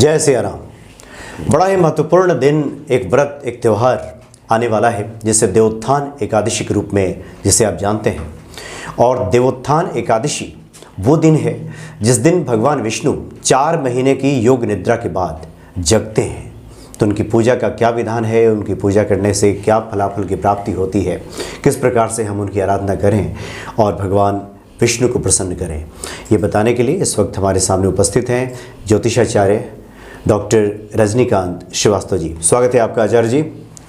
जय सिया राम। बड़ा ही महत्वपूर्ण दिन, एक व्रत, एक त्यौहार आने वाला है जिसे देवोत्थान एकादशी के रूप में जिसे आप जानते हैं। और देवोत्थान एकादशी वो दिन है जिस दिन भगवान विष्णु 4 महीने की योग निद्रा के बाद जगते हैं। तो उनकी पूजा का क्या विधान है, उनकी पूजा करने से क्या फलाफल की प्राप्ति होती है, किस प्रकार से हम उनकी आराधना करें और भगवान विष्णु को प्रसन्न करें, ये बताने के लिए इस वक्त हमारे सामने उपस्थित हैं ज्योतिषाचार्य डॉक्टर रजनीकांत श्रीवास्तव जी। स्वागत है आपका आचार्य जी।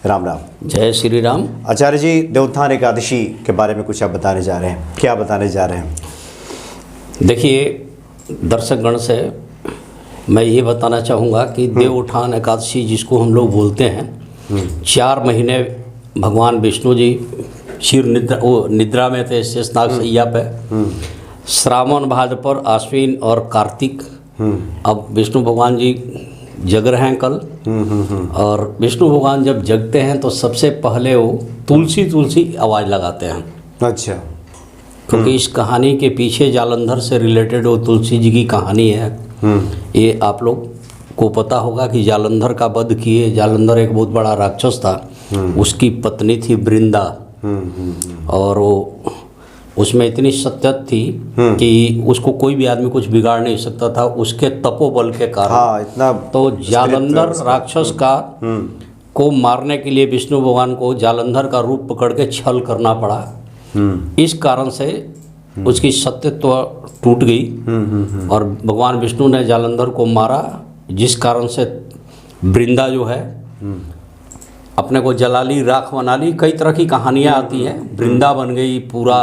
राम राम। जय श्री राम। आचार्य जी, देवोत्थान एकादशी के बारे में कुछ आप बताने जा रहे हैं, क्या बताने जा रहे हैं? देखिए, दर्शकगण से मैं ये बताना चाहूँगा कि देवोत्थान एकादशी जिसको हम लोग बोलते हैं, 4 महीने भगवान विष्णु जी क्षीर निद्रा में थे, शेषनाग सैया पे। श्रावण भाद्रपद आश्विन और कार्तिक। अब विष्णु भगवान जी जग रहे हैं कल। और विष्णु भगवान जब जगते हैं तो सबसे पहले वो तुलसी आवाज़ लगाते हैं। अच्छा। क्योंकि इस कहानी के पीछे जालंधर से रिलेटेड वो तुलसी जी की कहानी है। ये आप लोग को पता होगा कि जालंधर का वध किए। जालंधर एक बहुत बड़ा राक्षस था, उसकी पत्नी थी वृंदा। और वो उसमें इतनी सत्यत थी कि उसको कोई भी आदमी कुछ बिगाड़ नहीं सकता था, उसके तपोबल के कारण। हाँ, इतना तो जालंधर राक्षस का को मारने के लिए विष्णु भगवान को जालंधर का रूप पकड़ के छल करना पड़ा। इस कारण से उसकी सत्यत्व टूट गई और भगवान विष्णु ने जालंधर को मारा, जिस कारण से वृंदा जो है अपने को जला ली, राख बना ली। कई तरह की कहानियाँ आती हैं। वृंदा बन गई पूरा,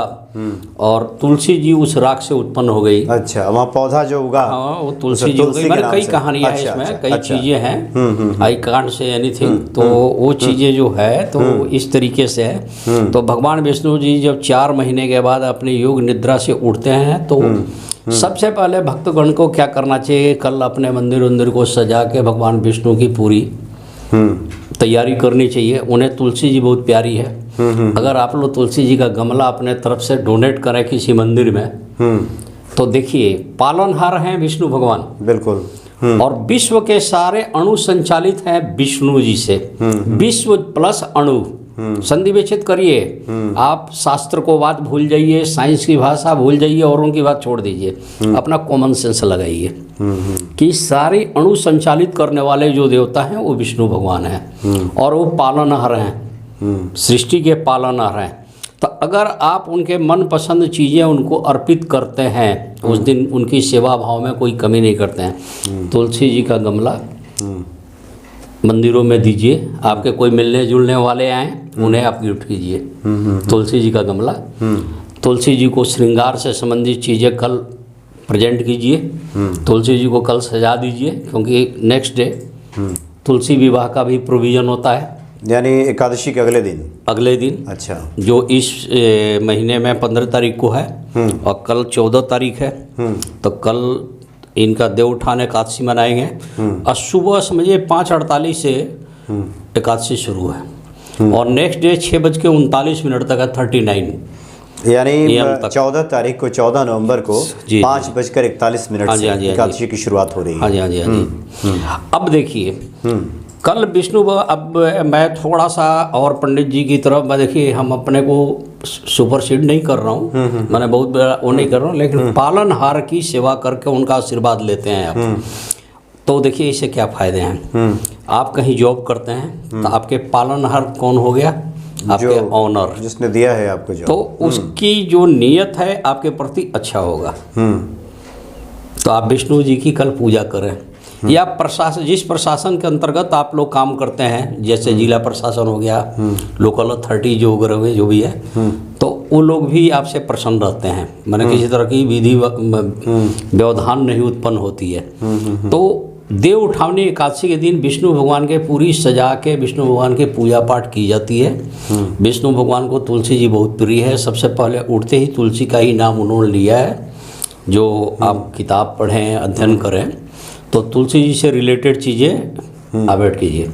और तुलसी जी उस राख से उत्पन्न हो गई। अच्छा, वहाँ पौधा जो उगा, हाँ, वो तुलसी जी हो गई। मैंने कई कहानियाँ हैं इसमें, कई चीज़ें हैं। I can't say anything. तो वो चीज़ें जो है तो इस तरीके से है। तो भगवान विष्णु जी जब 4 महीने के बाद अपनी योग निद्रा से उठते हैं तो सबसे पहले भक्तगण को क्या करना चाहिए, कल अपने मंदिर को सजा के भगवान विष्णु की पूरी तैयारी करनी चाहिए। उन्हें तुलसी जी बहुत प्यारी है। अगर आप लोग तुलसी जी का गमला अपने तरफ से डोनेट करें किसी मंदिर में, तो देखिए पालनहार हैं विष्णु भगवान। बिल्कुल। और विश्व के सारे अणु संचालित हैं विष्णु जी से। विश्व प्लस अणु संधि विच्छेद करिए। आप शास्त्र को बात भूल जाइए, साइंस की भाषा भूल जाइए, औरों की बात छोड़ दीजिए, अपना कॉमन सेंस लगाइए कि सारे अणु संचालित करने वाले जो देवता हैं वो विष्णु भगवान हैं और वो पालनहार हैं, सृष्टि के पालनहार हैं। तो अगर आप उनके मनपसंद चीज़ें उनको अर्पित करते हैं, उस दिन उनकी सेवा भाव में कोई कमी नहीं करते हैं। तुलसी जी का गमला मंदिरों में दीजिए। आपके कोई मिलने जुलने वाले आए, उन्हें आप गिफ्ट कीजिए तुलसी जी का गमला। तुलसी जी को श्रृंगार से संबंधित चीज़ें कल प्रेजेंट कीजिए। तुलसी जी को कल सजा दीजिए, क्योंकि नेक्स्ट डे तुलसी विवाह का भी प्रोविज़न होता है, यानी एकादशी के अगले दिन। अच्छा। जो इस महीने में 15 तारीख को है और कल 14 तारीख है। तो कल इनका देवोत्थान एकादशी मनाएंगे। और सुबह समझिए 5:48 से एकादशी शुरू है और नेक्स्ट डे 6:39 तक है, 39, यानी 14 तारीख को, 14 नवंबर को 5:41 से एकादशी की शुरुआत हो रही है। हाँ जी, हाँ जी, हाँ जी। अब देखिए, कल विष्णु, अब मैं थोड़ा सा और पंडित जी की तरफ, मैं देखिए हम अपने को सुपरसीड नहीं कर रहा हूँ, मैंने बहुत बड़ा वो नहीं कर रहा हूँ, लेकिन पालनहार की सेवा करके उनका आशीर्वाद लेते हैं आप। तो देखिए इससे क्या फ़ायदे हैं। आप कहीं जॉब करते हैं तो आपके पालनहार कौन हो गया? आपके ऑनर, जिसने दिया है आपको जॉब। तो उसकी जो नीयत है आपके प्रति अच्छा होगा। तो आप विष्णु जी की कल पूजा करें। या प्रशासन, जिस प्रशासन के अंतर्गत आप लोग काम करते हैं, जैसे जिला प्रशासन हो गया, लोकल अथॉरिटी जो वगैरह जो भी है, तो वो लोग भी आपसे प्रसन्न रहते हैं। मैंने किसी तरह की विधि व्यवधान नहीं उत्पन्न होती है। तो देव उठावनी एकादशी के दिन विष्णु भगवान के पूरी सजा के विष्णु भगवान के पूजा पाठ की जाती है। विष्णु भगवान को तुलसी जी बहुत प्रिय है। सबसे पहले उठते ही तुलसी का ही नाम उन्होंने लिया है। जो आप किताब पढ़ें, अध्ययन करें, तो तुलसी जी से रिलेटेड चीज़ें अवॉइड कीजिए।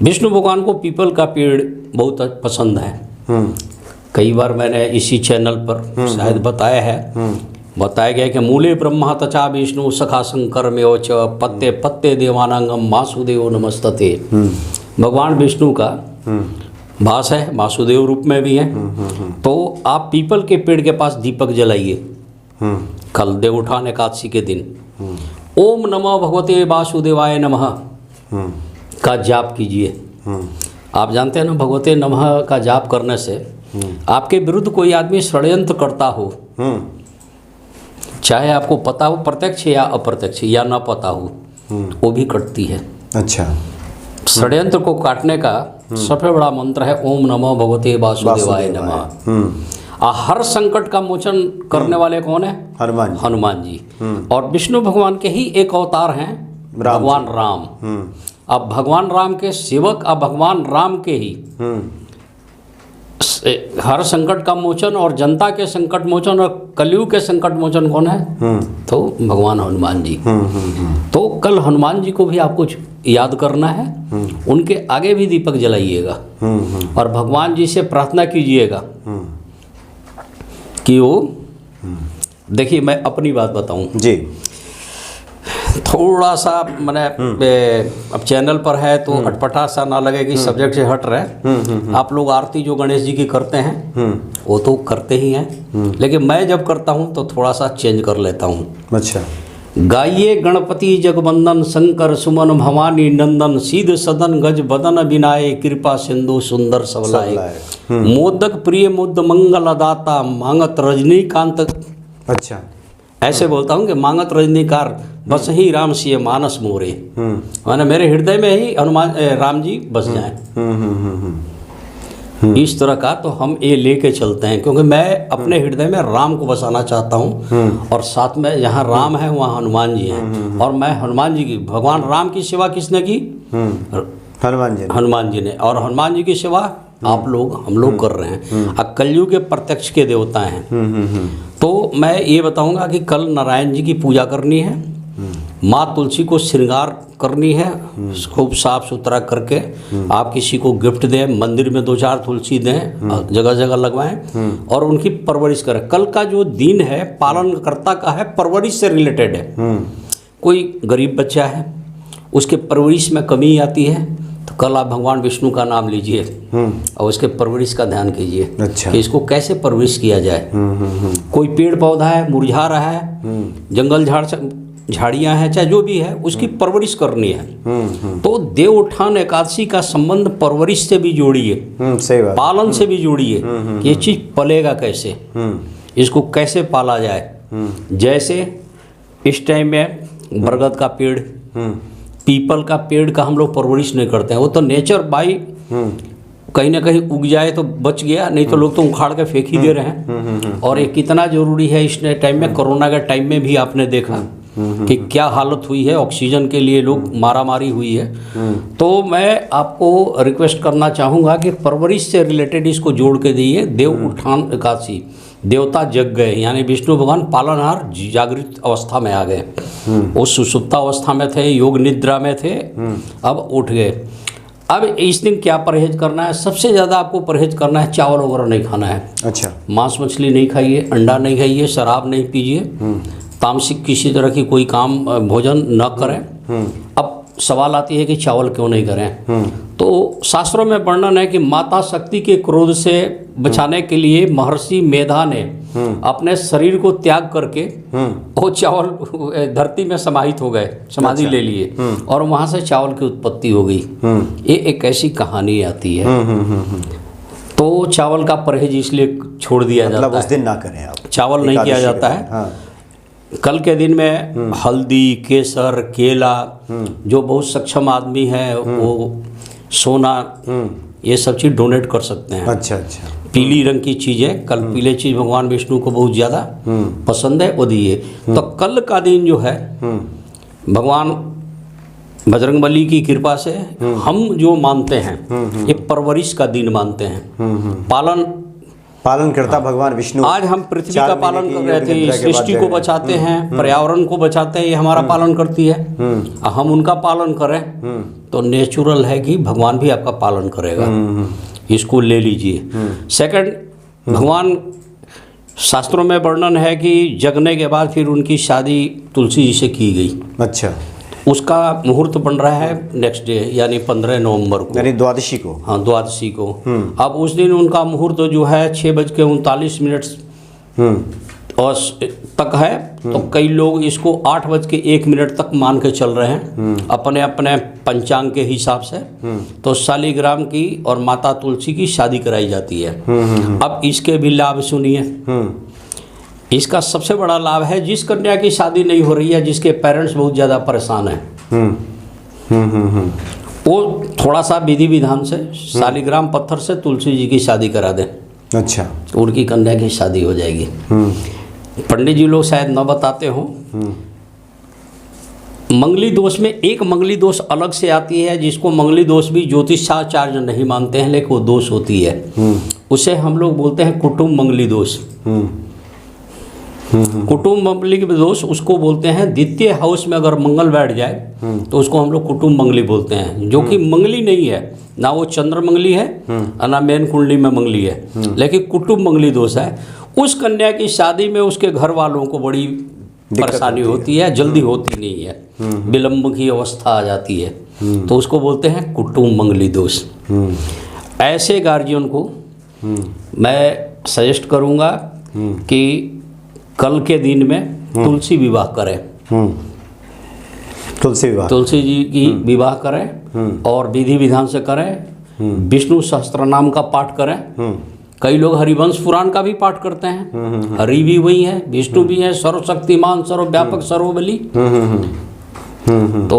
विष्णु भगवान को पीपल का पेड़ बहुत पसंद है। कई बार मैंने इसी चैनल पर शायद बताया है, बताया गया कि मूले ब्रह्मा तचा विष्णु सखा शंकर में च पत्ते पत्ते देवानांगम वासुदेव नमस्तते। भगवान विष्णु का वास है, वासुदेव रूप में भी है। तो आप पीपल के पेड़ के पास दीपक जलाइए कल देवोत्थान एकादशी के दिन। ओम नमः भगवते वासुदेवाय नमः का जाप कीजिए। आप जानते हैं ना, भगवते नमः का जाप करने से आपके विरुद्ध कोई आदमी षड्यंत्र करता हो, चाहे आपको पता हो प्रत्यक्ष या अप्रत्यक्ष या न पता हो, वो भी कटती है। अच्छा, षड्यंत्र को काटने का सबसे बड़ा मंत्र है ओम नमो भगवते वासुदेवाय नमः। हर संकट का मोचन करने वाले कौन है? हनुमान जी। और विष्णु भगवान के ही एक अवतार हैं भगवान राम। अब भगवान राम के सेवक, अब भगवान राम के ही हर संकट का मोचन और जनता के संकट मोचन और कलयुग के संकट मोचन कौन है? तो भगवान हनुमान जी। तो कल हनुमान जी को भी आपको याद करना है, उनके आगे भी दीपक जलाइएगा और भगवान जी से प्रार्थना कीजिएगा कि वो, देखिए मैं अपनी बात बताऊं जी, थोड़ा सा मैंने अब चैनल पर है तो अटपटा सा ना लगे कि सब्जेक्ट से हट रहे। आप लोग आरती जो गणेश जी की करते हैं वो तो करते ही हैं, लेकिन मैं जब करता हूँ तो थोड़ा सा चेंज कर लेता हूँ। अच्छा, गाइए गणपति जगवंदन शंकर सुमन भवानी नंदन सीध सदन गज बदन विनाय कृपा सिंधु सुंदर सबलाए मोदक प्रिय मुद्द मंगल दाता मांगत रजनीकांत। अच्छा, ऐसे बोलता हूँ कि मांगत रजनीकार बस ही राम सिय मानस मोरे, माने मेरे हृदय में ही हनुमान राम जी बस जाएं। इस तरह का तो हम ये लेके चलते हैं, क्योंकि मैं अपने हृदय में राम को बसाना चाहता हूँ और साथ में जहाँ राम है वहाँ हनुमान जी हैं। और मैं हनुमान जी की, भगवान राम की सेवा किसने की? हनुमान जी ने। और हनुमान जी की सेवा आप लोग, हम लोग कर रहे हैं। अब कलयुग के प्रत्यक्ष के देवता हैं। तो मैं ये बताऊंगा कि कल नारायण जी की पूजा करनी है, माँ तुलसी को श्रृंगार करनी है, खूब साफ सुथरा करके आप किसी को गिफ्ट दें, मंदिर में 2-4 तुलसी दें, जगह जगह लगवाएं और उनकी परवरिश करें। कल का जो दिन है पालनकर्ता का है, परवरिश से रिलेटेड है। कोई गरीब बच्चा है, उसके परवरिश में कमी आती है, तो कल आप भगवान विष्णु का नाम लीजिए और उसके परवरिश का ध्यान कीजिए। अच्छा, कि इसको कैसे परवरिश किया जाए। कोई पेड़ पौधा है मुरझा रहा है, जंगल झाड़ियाँ हैं, चाहे जो भी है, उसकी परवरिश करनी है। तो देवोत्थान एकादशी का संबंध परवरिश से भी जोड़िए, पालन से भी जोड़िए कि ये चीज़ पलेगा कैसे, इसको कैसे पाला जाए। जैसे इस टाइम में बरगद का पेड़, पीपल का पेड़ का हम लोग परवरिश नहीं करते हैं, वो तो नेचर बाई कहीं ना कहीं उग जाए तो बच गया, नहीं तो लोग तो उखाड़ के फेंक ही दे रहे हैं। और ये कितना जरूरी है इस टाइम में, कोरोना के टाइम में भी आपने देखा कि क्या हालत हुई है, ऑक्सीजन के लिए लोग मारामारी हुई है। तो मैं आपको रिक्वेस्ट करना चाहूँगा कि परवरिश से रिलेटेड इसको जोड़ के दिए। देवोत्थान एकादशी, देवता जग गए, यानी विष्णु भगवान पालनहार जागृत अवस्था में आ गए। वो सुषुप्ता अवस्था में थे, योग निद्रा में थे, अब उठ गए। अब इस दिन क्या परहेज करना है? सबसे ज़्यादा आपको परहेज करना है, चावल वगैरह नहीं खाना है। अच्छा, मांस मछली नहीं खाइए, अंडा नहीं खाइए, शराब नहीं पीजिए, तामसिक किसी तरह की कोई काम भोजन न करें। अब सवाल आती है कि चावल क्यों नहीं करें? तो शास्त्रों में वर्णन है कि माता शक्ति के क्रोध से बचाने के लिए महर्षि मेधा ने अपने शरीर को त्याग करके वो चावल धरती में समाहित हो गए, समाधि ले लिए और वहाँ से चावल की उत्पत्ति हो गई। ये एक ऐसी कहानी आती है। तो चावल का परहेज इसलिए छोड़ दिया जाता है, उस दिन ना करें आप, चावल नहीं किया जाता है। कल के दिन में हल्दी, केसर, केला, जो बहुत सक्षम आदमी है वो सोना, ये सब चीज़ डोनेट कर सकते हैं। अच्छा, पीली रंग की चीज़ें, कल पीले चीज़ भगवान विष्णु को बहुत ज़्यादा पसंद है, वो दिए। तो कल का दिन जो है भगवान बजरंगबली की कृपा से हम जो मानते हैं, ये परवरिश का दिन मानते हैं। पालन करता भगवान विष्णु। आज हम पृथ्वी का पालन कर रहे थे, सृष्टि को बचाते हैं, पर्यावरण को बचाते हैं, ये हमारा पालन करती है। हम उनका पालन करें तो नेचुरल है कि भगवान भी आपका पालन करेगा। इसको ले लीजिए। सेकंड, भगवान शास्त्रों में वर्णन है कि जगने के बाद फिर उनकी शादी तुलसी जी से की गई। अच्छा। उसका मुहूर्त बन रहा है नेक्स्ट डे, यानी 15 नवंबर को, यानी द्वादशी को। हाँ, द्वादशी को। अब उस दिन उनका मुहूर्त जो है 6:39 और तक है। तो कई लोग इसको 8:01 तक मान के चल रहे हैं अपने अपने पंचांग के हिसाब से। तो शालिग्राम की और माता तुलसी की शादी कराई जाती है। अब इसके भी लाभ सुनिए। इसका सबसे बड़ा लाभ है, जिस कन्या की शादी नहीं हो रही है, जिसके पेरेंट्स बहुत ज़्यादा परेशान हैं, वो थोड़ा सा विधि विधान से शालिग्राम पत्थर से तुलसी जी की शादी करा दें। अच्छा। तो उनकी कन्या की शादी हो जाएगी। पंडित जी लोग शायद न बताते हों। मंगली दोष में एक मंगली दोष अलग से आती है, जिसको मंगली दोष भी ज्योतिषाचार्य नहीं मानते हैं, लेकिन वो दोष होती है। उसे हम लोग बोलते हैं कुटुंब मंगली दोष। कुटुंब मंगली दोष उसको बोलते हैं, द्वितीय हाउस में अगर मंगल बैठ जाए तो उसको हम लोग कुटुंब मंगली बोलते हैं, जो कि मंगली नहीं है, ना वो चंद्र मंगली है और ना मेन कुंडली में मंगली है, लेकिन कुटुंब मंगली दोष है। उस कन्या की शादी में उसके घर वालों को बड़ी परेशानी होती है, जल्दी होती नहीं है, विलंब की अवस्था आ जाती है, तो उसको बोलते हैं कुटुंब मंगली दोष। ऐसे गार्जियन को मैं सजेस्ट करूँगा कि कल के दिन में तुलसी विवाह करें। तुलसी जी की विवाह करें और विधि विधान से करें। विष्णु सहस्त्रनाम का पाठ करें। कई लोग हरिवंश पुराण का भी पाठ करते हैं। हरि भी वही है, विष्णु भी है, सर्वशक्तिमान, सर्वव्यापक, सर्वबली। तो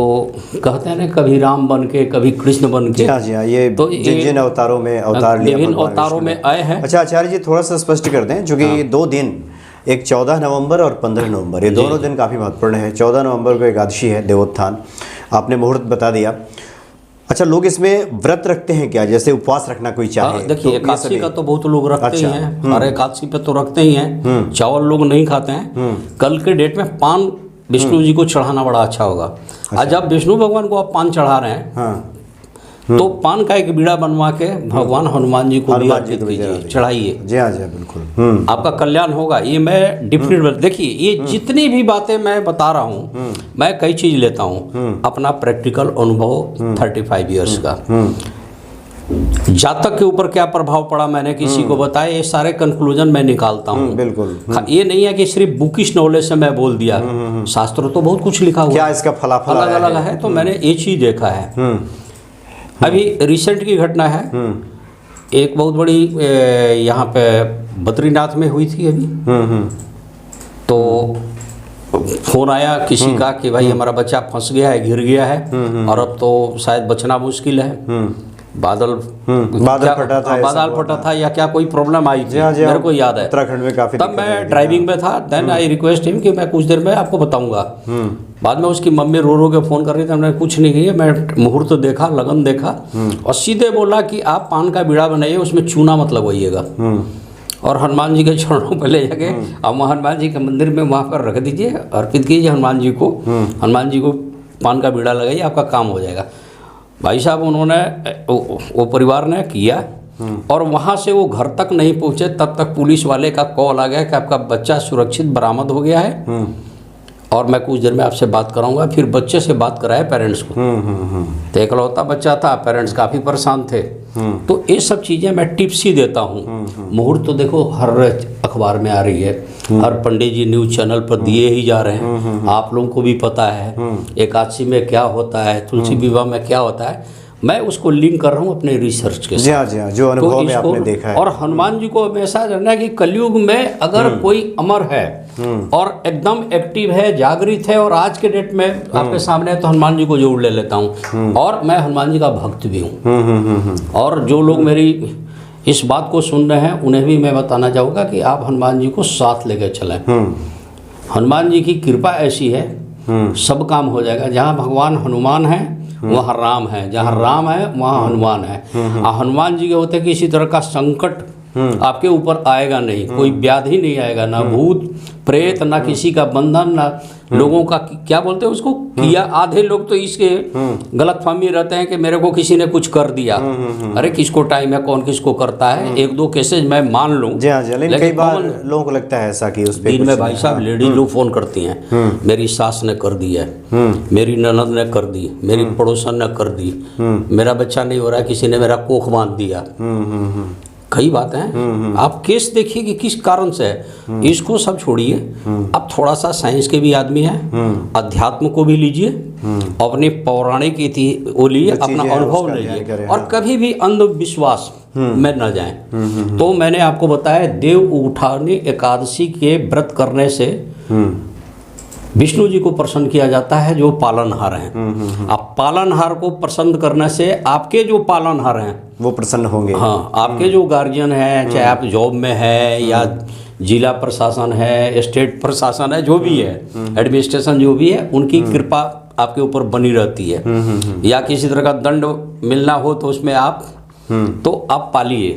कहते हैं ना, कभी राम बन के, कभी कृष्ण बन के। जी हाँ, ये तो जिन अवतारों में अवतार लिया, विभिन्न अवतारों में आए हैं। अच्छा आचार्य जी, थोड़ा सा स्पष्ट कर दें, चूँकि ये 2 दिन, एक 14 नवंबर और 15 नवंबर, ये दोनों दिन काफ़ी महत्वपूर्ण है। 14 नवंबर को एकादशी है, देवोत्थान, आपने मुहूर्त बता दिया। अच्छा, लोग इसमें व्रत रखते हैं क्या, जैसे उपवास रखना कोई चाहे? देखिए, एकादशी का तो बहुत लोग रखते ही हैं, और एकादशी पे तो रखते ही हैं। चावल लोग नहीं खाते हैं। कल के डेट में पान विष्णु जी को चढ़ाना बड़ा अच्छा होगा। आज जब विष्णु भगवान को आप पान चढ़ा रहे हैं, तो पान का एक बीड़ा बनवा के भगवान हनुमान जी को चढ़ाइए। जी हाँ, बिल्कुल, आपका कल्याण होगा। ये मैं डिफरेंट, देखिए, ये जितनी भी बातें मैं बता रहा हूँ, मैं कई चीज़ लेता हूँ अपना प्रैक्टिकल अनुभव 35 ईयर्स का। जातक के ऊपर क्या प्रभाव पड़ा मैंने किसी को बताया, ये सारे कंक्लूजन मैं निकालता हूँ। बिल्कुल, ये नहीं है कि सिर्फ बुकिश नॉलेज से मैं बोल दिया। शास्त्र तो बहुत कुछ लिखा हुआ, क्या इसका फलाफल अलग अलग है। तो मैंने ये चीज़ देखा है। अभी रिसेंट की घटना है, एक बहुत बड़ी यहाँ पे बद्रीनाथ में हुई थी अभी। तो फोन आया किसी का कि भाई हमारा बच्चा फंस गया है, गिर गया है, और अब तो शायद बचना मुश्किल है। बादल फटा था या क्या कोई प्रॉब्लम आई थी, मेरे को याद है। उत्तराखंड में काफी, तब मैं ड्राइविंग में था। देन आई रिक्वेस्ट हिम कि मैं कुछ देर में आपको बताऊंगा। बाद में उसकी मम्मी रो रो के फ़ोन कर रही थी, हमने कुछ नहीं किया। मैं मुहूर्त देखा, लगन देखा, और सीधे बोला कि आप पान का बीड़ा बनाइए, उसमें चूना मत लगवाइएगा, और हनुमान जी के चरणों पर ले जाके अब हनुमान जी के मंदिर में वहाँ पर रख दीजिए, अर्पित कीजिए हनुमान जी को। हनुमान जी को पान का बीड़ा लगाइए, आपका काम हो जाएगा। भाई साहब, उन्होंने वो परिवार ने किया, और वहाँ से वो घर तक नहीं पहुँचे, तब तक पुलिस वाले का कॉल आ गया कि आपका बच्चा सुरक्षित बरामद हो गया है, और मैं कुछ देर में आपसे बात कराऊंगा। फिर बच्चे से बात कराए पेरेंट्स को। तो एकलौता बच्चा था, पेरेंट्स काफ़ी परेशान थे। तो ये सब चीज़ें मैं टिप्स ही देता हूँ। मुहूर्त तो देखो हर अखबार में आ रही है, हर पंडित जी न्यूज़ चैनल पर दिए ही जा रहे हैं। आप लोगों को भी पता है एकादशी में क्या होता है, तुलसी विवाह में क्या होता है। मैं उसको लिंक कर रहा हूँ अपने रिसर्च के साथ। जी हाँ, जो अनुभव में आपने देखा है। और हनुमान जी को हमेशा जानना है कि कलयुग में अगर कोई अमर है और एकदम एक्टिव है, जागृत है, और आज के डेट में आपके सामने है, तो हनुमान जी को जरूर ले लेता हूँ। और मैं हनुमान जी का भक्त भी हूँ। और जो लोग मेरी इस बात को सुन रहे हैं, उन्हें भी मैं बताना चाहूँगा कि आप हनुमान जी को साथ लेकर चलें। हनुमान जी की कृपा ऐसी है, सब काम हो जाएगा। जहाँ भगवान हनुमान है वहाँ राम है, जहाँ राम है वहाँ हनुमान है। हनुमान जी के होते किसी तरह का संकट आपके ऊपर आएगा नहीं, कोई व्याधि नहीं आएगा, ना भूत प्रेत, ना किसी का बंधन, ना लोगों का क्या बोलते हैं उसको किया। आधे लोग तो इसके गलतफहमी रहते हैं कि मेरे को किसी ने कुछ कर दिया। अरे किसको टाइम है, कौन किसको करता है, एक दो केसेज मैं मान लूं। जी हाँ, लेकिन कई बार लोगों को लगता है ऐसा कि उस पे दिन में भाई साहब लेडीज लोग फोन करती हैं, मेरी सास ने कर दी है, मेरी ननद ने कर दी, मेरी पड़ोसन ने कर दी, मेरा बच्चा नहीं हो रहा है, किसी ने मेरा कोख बांध दिया। कई बातें हैं, आप केस देखिए कि किस कारण से है। इसको सब छोड़िए, अब थोड़ा सा साइंस के भी आदमी हैं, अध्यात्म को भी लीजिए, अपने पौराणिक वो लिए, अपना अनुभव लीजिए, और कभी भी अंधविश्वास में न जाएं। तो मैंने आपको बताया देव उठानी एकादशी के व्रत करने से विष्णु जी को प्रसन्न किया जाता है जो पालनहार हैं। आप पालनहार को प्रसन्न करने से आपके जो पालनहार हैं वो प्रसन्न होंगे। हाँ, आपके जो गार्जियन हैं, चाहे आप जॉब में है या जिला प्रशासन है, स्टेट प्रशासन है, जो भी है, एडमिनिस्ट्रेशन जो भी है, उनकी कृपा आपके ऊपर बनी रहती है। या किसी तरह का दंड मिलना हो तो उसमें तो आप पालिए।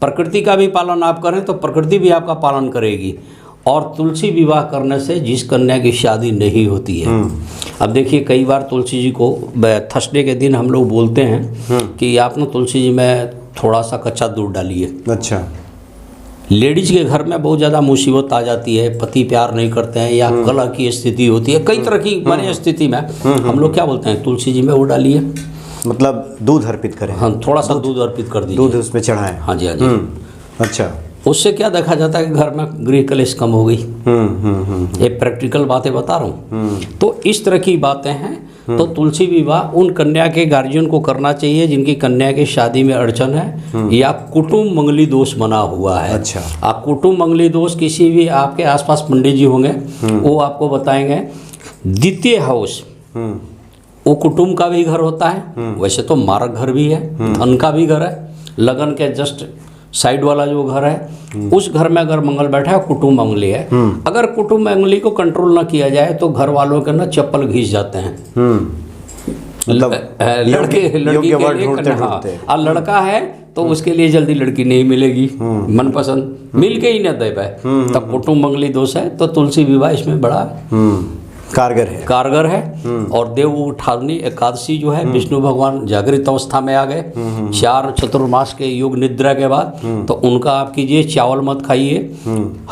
प्रकृति का भी पालन आप करें तो प्रकृति भी आपका पालन करेगी। और तुलसी विवाह करने से जिस कन्या की शादी नहीं होती है, अब देखिए कई बार तुलसी जी को थर्सडे के दिन हम लोग बोलते हैं कि आप ना तुलसी जी में थोड़ा सा कच्चा दूध डालिए। अच्छा, लेडीज के घर में बहुत ज़्यादा मुसीबत आ जाती है, पति प्यार नहीं करते हैं या कलह की स्थिति होती है, कई तरह की बड़ी स्थिति में हम लोग क्या बोलते हैं, तुलसी जी में वो डालिए, मतलब दूध अर्पित करें। हाँ, थोड़ा सा दूध अर्पित कर दीजिए, दूध उसमें चढ़ाएं। हाँ जी, हाँ जी। अच्छा, उससे क्या देखा जाता है कि घर में गृह कलेश कम हो गई। ये प्रैक्टिकल बातें बता रहा हूँ। तो इस तरह की बातें हैं। तो तुलसी विवाह उन कन्या के गार्जियन को करना चाहिए जिनकी कन्या की शादी में अड़चन है या कुटुंब मंगली दोष बना हुआ है। अच्छा, आप कुटुंब मंगली दोष किसी भी आपके आसपास पंडित जी होंगे, वो आपको बताएंगे। द्वितीय हाउस वो कुटुंब का भी घर होता है, वैसे तो मारक घर भी है, धन का भी घर है। लगन के जस्ट साइड वाला जो घर है, उस घर में अगर मंगल बैठा है, कुटुंब मंगली है। अगर कुटुंब मंगली को कंट्रोल ना किया जाए तो घर वालों के ना चप्पल घिस जाते हैं। मतलब लड़की के लिए और लड़का है तो उसके लिए जल्दी लड़की नहीं मिलेगी, मनपसंद मिल के ही न दे पाए, तब कुटुंब मंगली दोष है। तो तुलसी विवाह इसमें बड़ा कारगर है। और देव उठावनी एकादशी जो है, विष्णु भगवान जागृत अवस्था में आ गए 4 चतुर्मास के योग निद्रा के बाद, तो उनका आप कीजिए, चावल मत खाइए,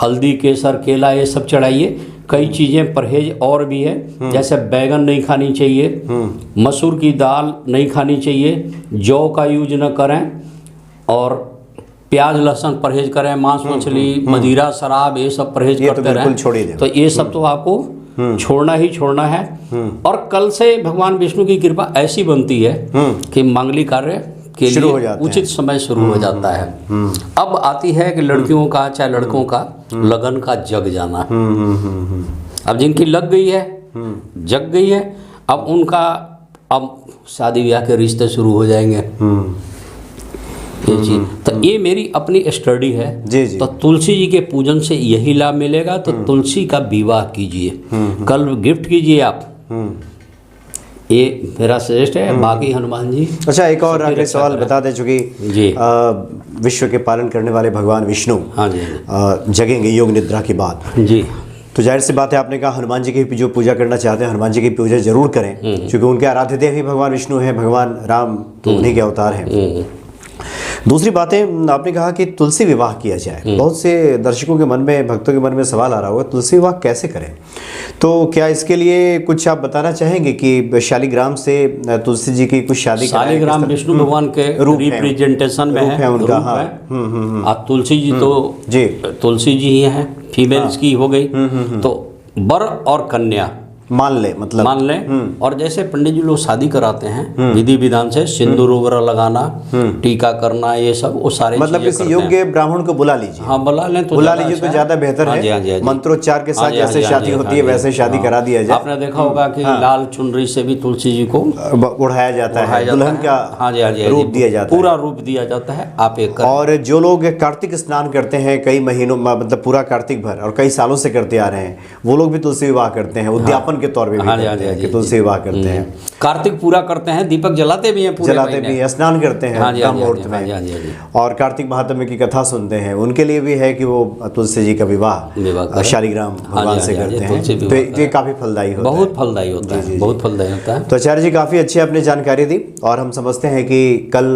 हल्दी केसर केला ये सब चढ़ाइए। कई चीज़ें परहेज और भी है, जैसे बैगन नहीं खानी चाहिए, मसूर की दाल नहीं खानी चाहिए, जौ का यूज न करें, और प्याज लहसुन परहेज करें, मांस मछली मदिरा शराब ये सब परहेज करते रहें। तो ये सब तो आपको छोड़ना ही छोड़ना है। और कल से भगवान विष्णु की कृपा ऐसी बनती है कि मांगलिक कार्य के लिए उचित समय शुरू हो जाता है। अब आती है कि लड़कियों का चाहे लड़कों का लगन का जग जाना है। अब जिनकी लग गई है, जग गई है, अब उनका शादी ब्याह के रिश्ते शुरू हो जाएंगे। ये चीज तो ये मेरी अपनी स्टडी है। जी जी। तो तुलसी जी के पूजन से यही लाभ मिलेगा। तो तुलसी का विवाह कीजिए, कल गिफ्ट कीजिए आप, ये मेरा सजेस्ट है। बाकी हनुमान जी। अच्छा, एक और आखिरी सवाल बता दें, चूँकि विश्व के पालन करने वाले भगवान विष्णु हाँ जी जगेंगे योग निद्रा के बाद जी, तो जाहिर सी बात है, आपने कहा हनुमान जी की जो पूजा करना चाहते हैं, हनुमान जी की पूजा जरूर करें, क्योंकि उनके आराध्य देव ही भगवान विष्णु हैं, भगवान राम तो उन्हीं के अवतार हैं। दूसरी बातें, आपने कहा कि तुलसी विवाह किया जाए। बहुत से दर्शकों के मन में, भक्तों के मन में सवाल आ रहा होगा, तुलसी विवाह कैसे करें? तो क्या इसके लिए कुछ आप बताना चाहेंगे कि शालिग्राम से तुलसी जी की कुछ शादी? शालिग्राम विष्णु भगवान के रिप्रेजेंटेशन में है उनका। हाँ, तुलसी जी तो जी तुलसी जी ही हैं, फीमेल्स की हो गई। तो वर और कन्या मान लें। और जैसे पंडित जी लोग शादी कराते हैं विधि विधान से, सिंदूर वगैरह लगाना, टीका करना, ये सब वो सारे मतलब किसी योग्य ब्राह्मण को बुला लीजिए। हाँ, बुला लें तो ज्यादा बेहतर है। मंत्रोच्चार के साथ जैसे शादी होती है वैसे शादी करा दिया जाए। आपने देखा होगा कि लाल चुनरी से भी तुलसी जी को उड़ाया जाता है, दुल्हन का रूप दिया जाता है, पूरा रूप दिया जाता है। आप एक और जो लोग कार्तिक स्नान करते हैं कई महीनों, मतलब पूरा कार्तिक भर और कई सालों से करते आ रहे हैं, वो लोग भी तुलसी विवाह करते हैं, उद्यापन हवन के तौर पे भी हाँ जी, हाँ करते जी, हैं हाँ कि जी, तुलसी विवाह करते हैं, कार्तिक पूरा करते हैं, दीपक जलाते भी हैं पूरे जलाते महीने। भी हैं, स्नान करते हैं हाँ जी, हाँ जी, ब्रह्म मुहूर्त हाँ जी, हाँ में, जी, हाँ जी। और कार्तिक महात्म्य की कथा सुनते हैं। उनके लिए भी है कि वो तुलसी जी का विवाह विवाह करें। शालिग्राम भगवान हाँ जी, से हाँ जी, करते तुलसी हैं। तो विवाह ये काफ़ी फलदायी होता है। बहुत फलदायी होता है, बहुत फलदायी होता है। तो आचार्य जी काफ़ी अच्छी आपने जानकारी दी, और हम समझते हैं कि कल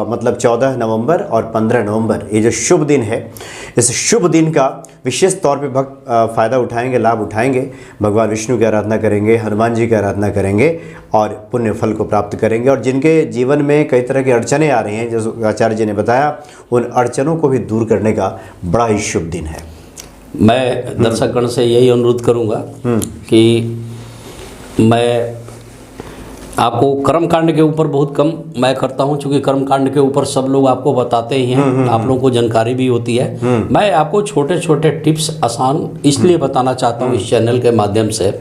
मतलब 14 नवंबर और 15 नवंबर ये जो शुभ दिन है, इस शुभ दिन का विशेष तौर पे भक्त फ़ायदा उठाएंगे, लाभ उठाएंगे, भगवान विष्णु की आराधना करेंगे, हनुमान जी की आराधना करेंगे और पुण्य फल को प्राप्त करेंगे। और जिनके जीवन में कई तरह की अड़चनें आ रही हैं, जैसे आचार्य जी ने बताया, उन अड़चनों को भी दूर करने का बड़ा ही शुभ दिन है। मैं दर्शकगण से यही अनुरोध करूंगा कि मैं आपको कर्मकांड के ऊपर बहुत कम मैं करता हूं, क्योंकि कर्मकांड के ऊपर सब लोग आपको बताते ही हैं, आप लोगों को जानकारी भी होती है। मैं आपको छोटे छोटे टिप्स आसान इसलिए बताना चाहता हूं इस चैनल के माध्यम से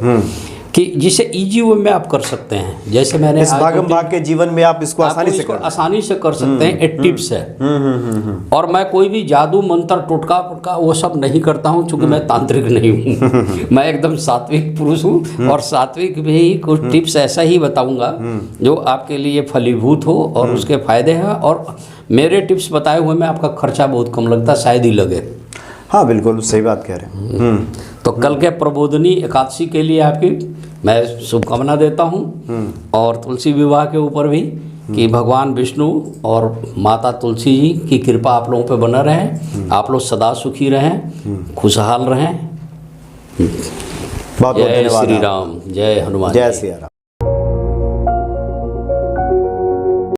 कि जिसे इजी वे में आप कर सकते हैं। जैसे मैंने इस भागम भाग के जीवन में आप इसको आसानी से आसानी से कर सकते हैं, एक टिप्स है। और मैं कोई भी जादू मंत्र टोटका फटका वो सब नहीं करता हूँ, क्योंकि मैं तांत्रिक नहीं हूँ। मैं एकदम सात्विक पुरुष हूँ, और सात्विक भी कुछ टिप्स ऐसा ही बताऊंगा जो आपके लिए फलीभूत हो और उसके फायदे हैं। और मेरे टिप्स बताए हुए में आपका खर्चा बहुत कम लगता, शायद ही लगे। हाँ बिल्कुल सही बात कह रहे हैं। तो कल के प्रबोधनी एकादशी के लिए आपकी मैं शुभकामना देता हूँ, और तुलसी विवाह के ऊपर भी कि भगवान विष्णु और माता तुलसी जी की कृपा आप लोगों पे बना रहे, आप लोग सदा सुखी रहें, खुशहाल रहें। बहुत बहुत जय धन्यवाद। श्री राम, जय हनुमान, जय श्री राम।